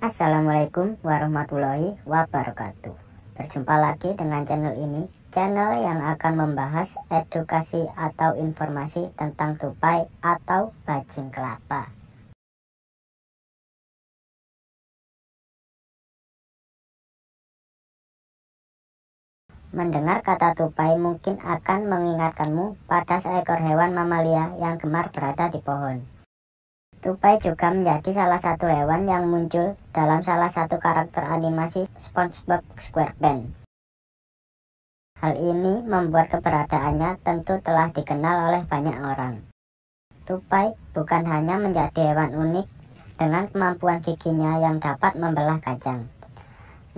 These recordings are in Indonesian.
Assalamualaikum warahmatullahi wabarakatuh. Berjumpa lagi dengan channel ini, channel yang akan membahas edukasi atau informasi tentang tupai atau bajing kelapa. Mendengar kata tupai mungkin akan mengingatkanmu pada seekor hewan mamalia yang gemar berada di pohon. Tupai juga menjadi salah satu hewan yang muncul dalam salah satu karakter animasi SpongeBob SquarePants. Hal ini membuat keberadaannya tentu telah dikenal oleh banyak orang. Tupai bukan hanya menjadi hewan unik dengan kemampuan giginya yang dapat membelah kacang,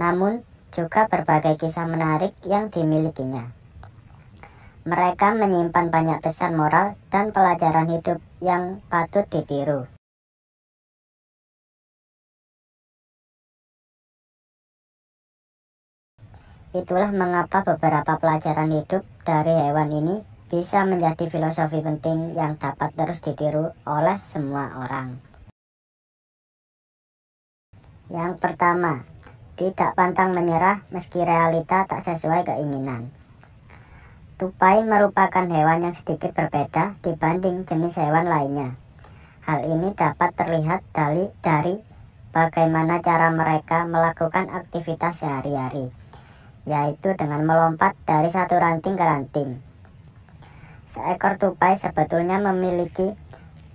namun juga berbagai kisah menarik yang dimilikinya. Mereka menyimpan banyak pesan moral dan pelajaran hidup yang patut ditiru. Itulah mengapa beberapa pelajaran hidup dari hewan ini bisa menjadi filosofi penting yang dapat terus ditiru oleh semua orang. Yang pertama, tidak pantang menyerah meski realita tak sesuai keinginan. Tupai merupakan hewan yang sedikit berbeda dibanding jenis hewan lainnya. Hal ini dapat terlihat dari bagaimana cara mereka melakukan aktivitas sehari-hari, yaitu dengan melompat dari satu ranting ke ranting. Seekor tupai sebetulnya memiliki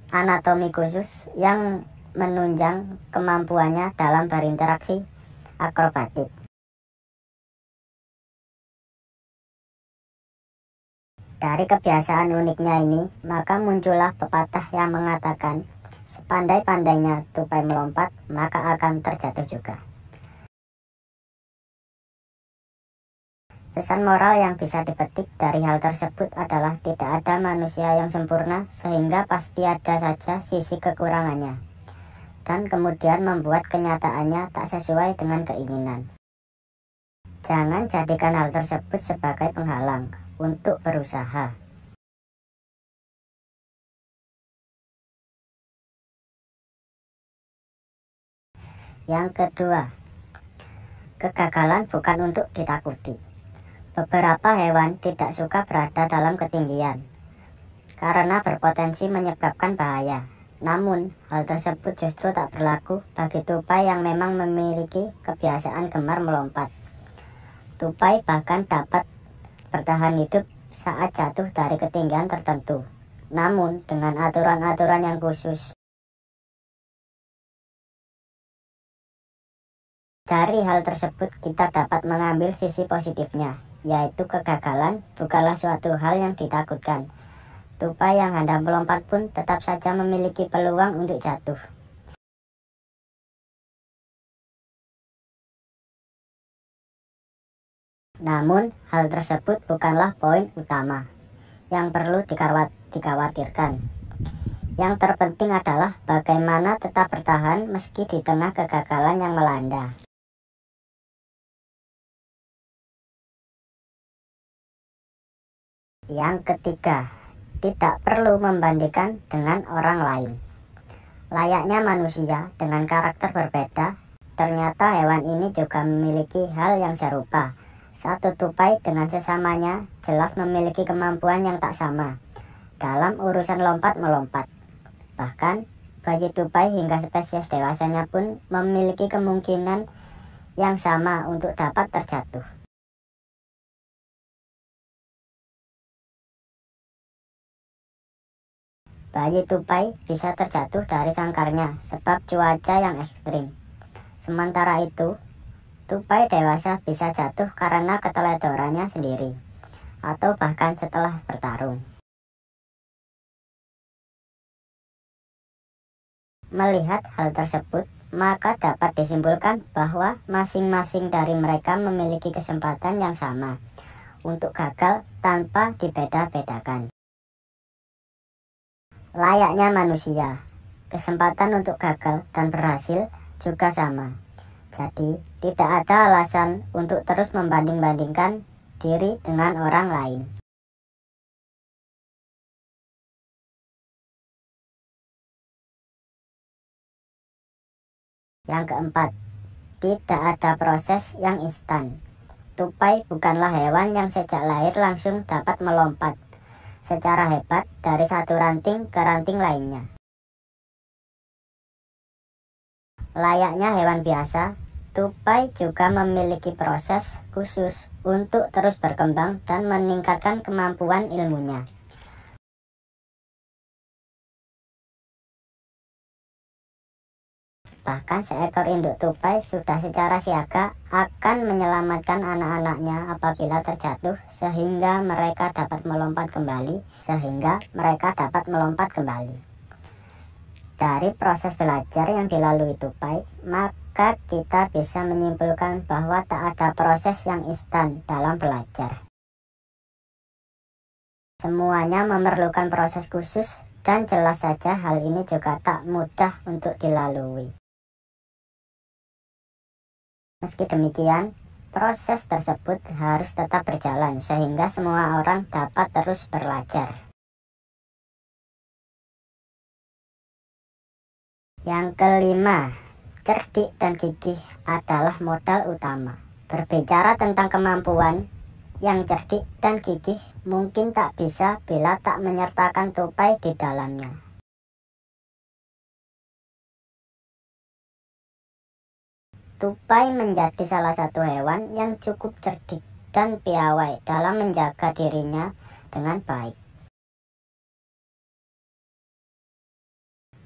anatomi khusus yang menunjang kemampuannya dalam berinteraksi akrobatik. Dari kebiasaan uniknya ini, maka muncullah pepatah yang mengatakan, sepandai-pandainya tupai melompat, maka akan terjatuh juga. Pesan moral yang bisa dipetik dari hal tersebut adalah tidak ada manusia yang sempurna, sehingga pasti ada saja sisi kekurangannya, dan kemudian membuat kenyataannya tak sesuai dengan keinginan. Jangan jadikan hal tersebut sebagai penghalang untuk berusaha. Yang kedua, kegagalan bukan untuk ditakuti. Beberapa hewan tidak suka berada dalam ketinggian karena berpotensi menyebabkan bahaya. Namun, hal tersebut justru tak berlaku bagi tupai yang memang memiliki kebiasaan gemar melompat. Tupai bahkan dapat bertahan hidup saat jatuh dari ketinggian tertentu, namun dengan aturan-aturan yang khusus. Dari hal tersebut kita dapat mengambil sisi positifnya, yaitu kegagalan bukanlah suatu hal yang ditakutkan. Tupai yang hendak melompat pun tetap saja memiliki peluang untuk jatuh. Namun, hal tersebut bukanlah poin utama yang perlu dikhawatirkan. Yang terpenting adalah bagaimana tetap bertahan meski di tengah kegagalan yang melanda. Yang ketiga, tidak perlu membandingkan dengan orang lain. Layaknya manusia dengan karakter berbeda, ternyata hewan ini juga memiliki hal yang serupa. Satu tupai dengan sesamanya jelas memiliki kemampuan yang tak sama dalam urusan lompat-melompat. Bahkan, bayi tupai hingga spesies dewasanya pun memiliki kemungkinan yang sama untuk dapat terjatuh. Bayi tupai bisa terjatuh dari sangkarnya sebab cuaca yang ekstrim. Sementara itu, tupai dewasa bisa jatuh karena keteledorannya sendiri, atau bahkan setelah bertarung. Melihat hal tersebut, maka dapat disimpulkan bahwa masing-masing dari mereka memiliki kesempatan yang sama untuk gagal tanpa dibeda-bedakan. Layaknya manusia, kesempatan untuk gagal dan berhasil juga sama. Jadi, tidak ada alasan untuk terus membanding-bandingkan diri dengan orang lain. Yang keempat, tidak ada proses yang instan. Tupai bukanlah hewan yang sejak lahir langsung dapat melompat secara hebat dari satu ranting ke ranting lainnya. Layaknya hewan biasa, tupai juga memiliki proses khusus untuk terus berkembang dan meningkatkan kemampuan ilmunya. Bahkan seekor induk tupai sudah secara siaga akan menyelamatkan anak-anaknya apabila terjatuh sehingga mereka dapat melompat kembali. Dari proses belajar yang dilalui tupai, maka kita bisa menyimpulkan bahwa tak ada proses yang instan dalam belajar. Semuanya memerlukan proses khusus dan jelas saja hal ini juga tak mudah untuk dilalui. Meski demikian, proses tersebut harus tetap berjalan sehingga semua orang dapat terus belajar. Yang kelima, cerdik dan gigih adalah modal utama. Berbicara tentang kemampuan, yang cerdik dan gigih mungkin tak bisa bila tak menyertakan tupai di dalamnya. Tupai menjadi salah satu hewan yang cukup cerdik dan piawai dalam menjaga dirinya dengan baik.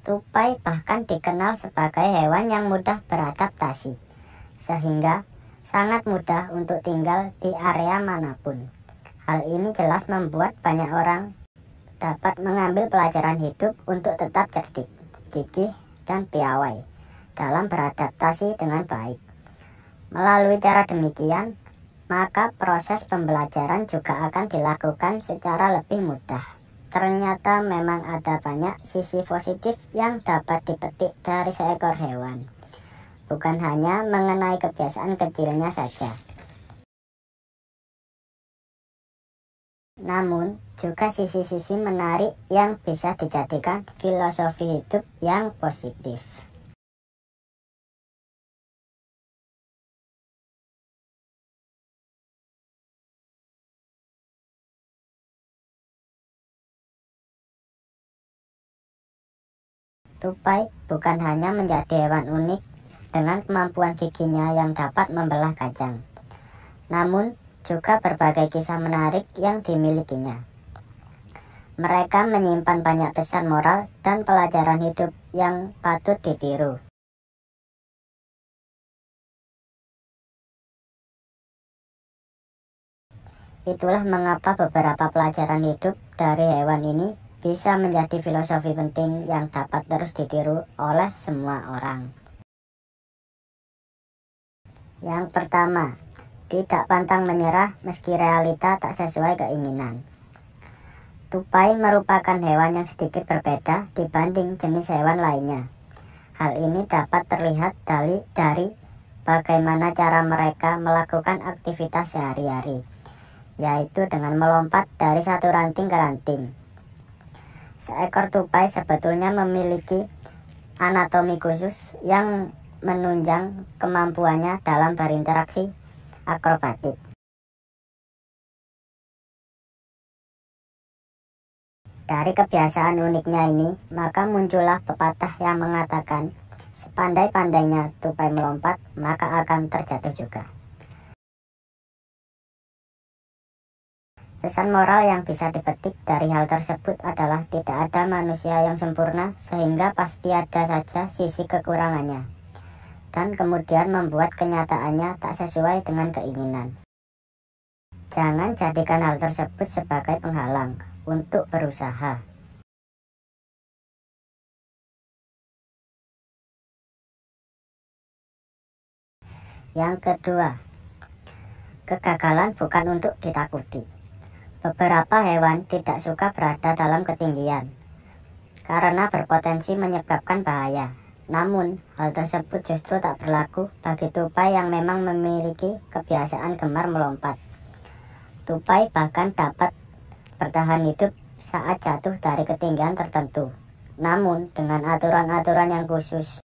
Tupai bahkan dikenal sebagai hewan yang mudah beradaptasi, sehingga sangat mudah untuk tinggal di area manapun. Hal ini jelas membuat banyak orang dapat mengambil pelajaran hidup untuk tetap cerdik, gigih, dan piawai dalam beradaptasi dengan baik. Melalui cara demikian, maka proses pembelajaran juga akan dilakukan secara lebih mudah. Ternyata memang ada banyak sisi positif yang dapat dipetik dari seekor hewan, bukan hanya mengenai kebiasaan kecilnya saja. Namun, juga sisi-sisi menarik yang bisa dijadikan filosofi hidup yang positif. Tupai bukan hanya menjadi hewan unik dengan kemampuan giginya yang dapat membelah kacang, namun juga berbagai kisah menarik yang dimilikinya. Mereka menyimpan banyak pesan moral dan pelajaran hidup yang patut ditiru. Itulah mengapa beberapa pelajaran hidup dari hewan ini bisa menjadi filosofi penting yang dapat terus ditiru oleh semua orang. Yang pertama, tidak pantang menyerah meski realita tak sesuai keinginan. Tupai merupakan hewan yang sedikit berbeda dibanding jenis hewan lainnya. Hal ini dapat terlihat dari bagaimana cara mereka melakukan aktivitas sehari-hari, yaitu dengan melompat dari satu ranting ke ranting. Seekor tupai sebetulnya memiliki anatomi khusus yang menunjang kemampuannya dalam berinteraksi akrobatik. Dari kebiasaan uniknya ini, maka muncullah pepatah yang mengatakan, sepandai-pandainya tupai melompat, maka akan terjatuh juga. Pesan moral yang bisa dipetik dari hal tersebut adalah tidak ada manusia yang sempurna, sehingga pasti ada saja sisi kekurangannya, dan kemudian membuat kenyataannya tak sesuai dengan keinginan. Jangan jadikan hal tersebut sebagai penghalang untuk berusaha. Yang kedua, kegagalan bukan untuk ditakuti. Beberapa hewan tidak suka berada dalam ketinggian karena berpotensi menyebabkan bahaya. Namun, hal tersebut justru tak berlaku bagi tupai yang memang memiliki kebiasaan gemar melompat. Tupai bahkan dapat bertahan hidup saat jatuh dari ketinggian tertentu, namun dengan aturan-aturan yang khusus.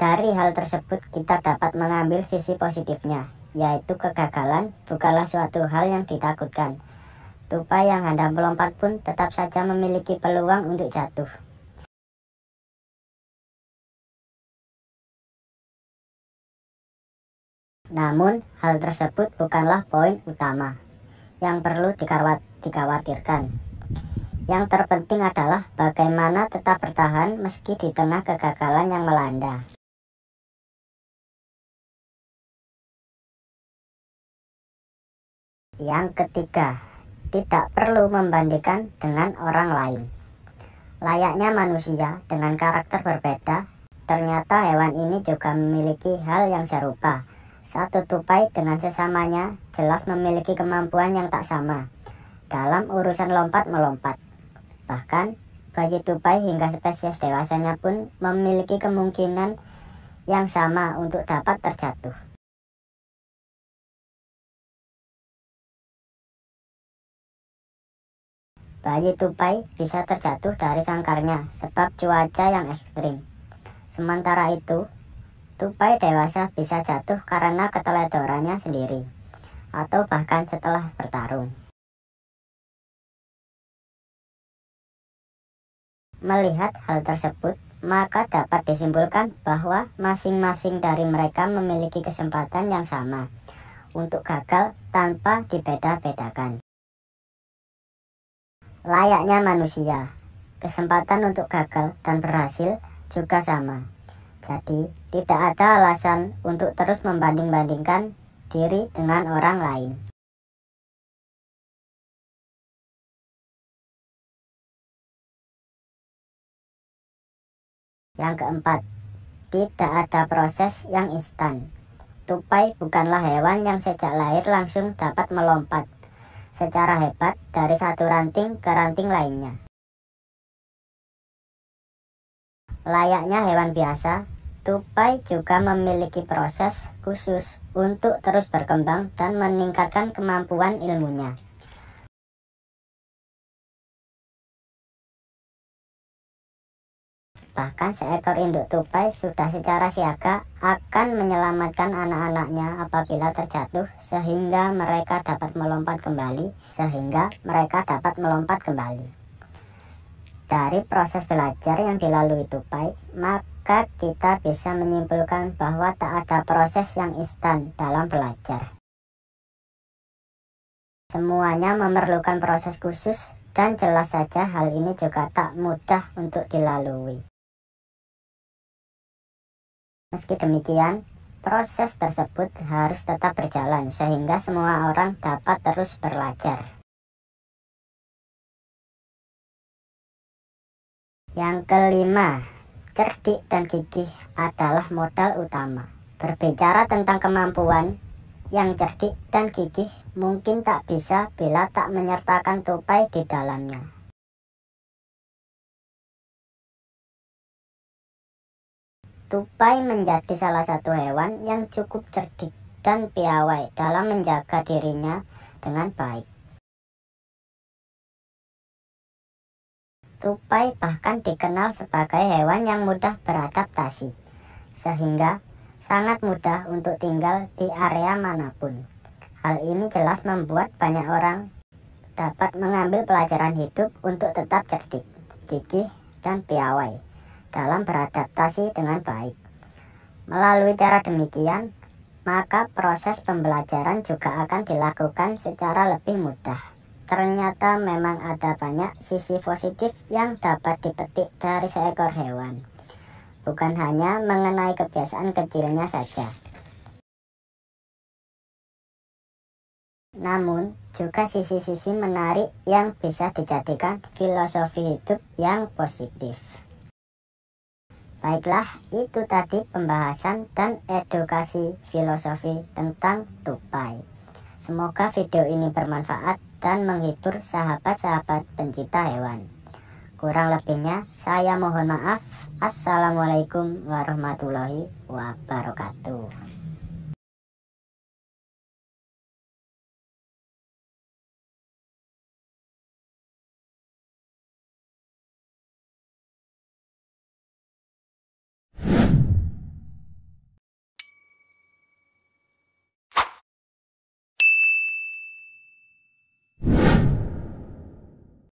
Dari hal tersebut kita dapat mengambil sisi positifnya, yaitu kegagalan bukanlah suatu hal yang ditakutkan. Tupai yang hendak melompat pun tetap saja memiliki peluang untuk jatuh. Namun, hal tersebut bukanlah poin utama yang perlu dikhawatirkan. Yang terpenting adalah bagaimana tetap bertahan meski di tengah kegagalan yang melanda. Yang ketiga, tidak perlu membandingkan dengan orang lain. Layaknya manusia dengan karakter berbeda, ternyata hewan ini juga memiliki hal yang serupa. Satu tupai dengan sesamanya jelas memiliki kemampuan yang tak sama dalam urusan lompat-melompat. Bahkan, bayi tupai hingga spesies dewasanya pun memiliki kemungkinan yang sama untuk dapat terjatuh. Bayi tupai bisa terjatuh dari sangkarnya sebab cuaca yang ekstrim. Sementara itu, tupai dewasa bisa jatuh karena keteledorannya sendiri, atau bahkan setelah bertarung. Melihat hal tersebut, maka dapat disimpulkan bahwa masing-masing dari mereka memiliki kesempatan yang sama untuk gagal tanpa dibeda-bedakan. Layaknya manusia, kesempatan untuk gagal dan berhasil juga sama. Jadi, tidak ada alasan untuk terus membanding-bandingkan diri dengan orang lain. Yang keempat, tidak ada proses yang instan. Tupai bukanlah hewan yang sejak lahir langsung dapat melompat secara hebat dari satu ranting ke ranting lainnya. Layaknya hewan biasa, tupai juga memiliki proses khusus untuk terus berkembang dan meningkatkan kemampuan ilmunya. Bahkan seekor induk tupai sudah secara siaga akan menyelamatkan anak-anaknya apabila terjatuh sehingga mereka dapat melompat kembali. Dari proses belajar yang dilalui tupai, maka kita bisa menyimpulkan bahwa tak ada proses yang instan dalam belajar. Semuanya memerlukan proses khusus dan jelas saja hal ini juga tak mudah untuk dilalui. Meski demikian, proses tersebut harus tetap berjalan sehingga semua orang dapat terus belajar. Yang kelima, cerdik dan gigih adalah modal utama. Berbicara tentang kemampuan, yang cerdik dan gigih mungkin tak bisa bila tak menyertakan tupai di dalamnya. Tupai menjadi salah satu hewan yang cukup cerdik dan piawai dalam menjaga dirinya dengan baik. Tupai bahkan dikenal sebagai hewan yang mudah beradaptasi, sehingga sangat mudah untuk tinggal di area manapun. Hal ini jelas membuat banyak orang dapat mengambil pelajaran hidup untuk tetap cerdik, gigih, dan piawai dalam beradaptasi dengan baik. Melalui cara demikian, maka proses pembelajaran juga akan dilakukan secara lebih mudah. Ternyata memang ada banyak sisi positif yang dapat dipetik dari seekor hewan, bukan hanya mengenai kebiasaan kecilnya saja. Namun, juga sisi-sisi menarik yang bisa dijadikan filosofi hidup yang positif. Baiklah, itu tadi pembahasan dan edukasi filosofi tentang tupai. Semoga video ini bermanfaat dan menghibur sahabat-sahabat pencinta hewan. Kurang lebihnya, saya mohon maaf. Assalamualaikum warahmatullahi wabarakatuh.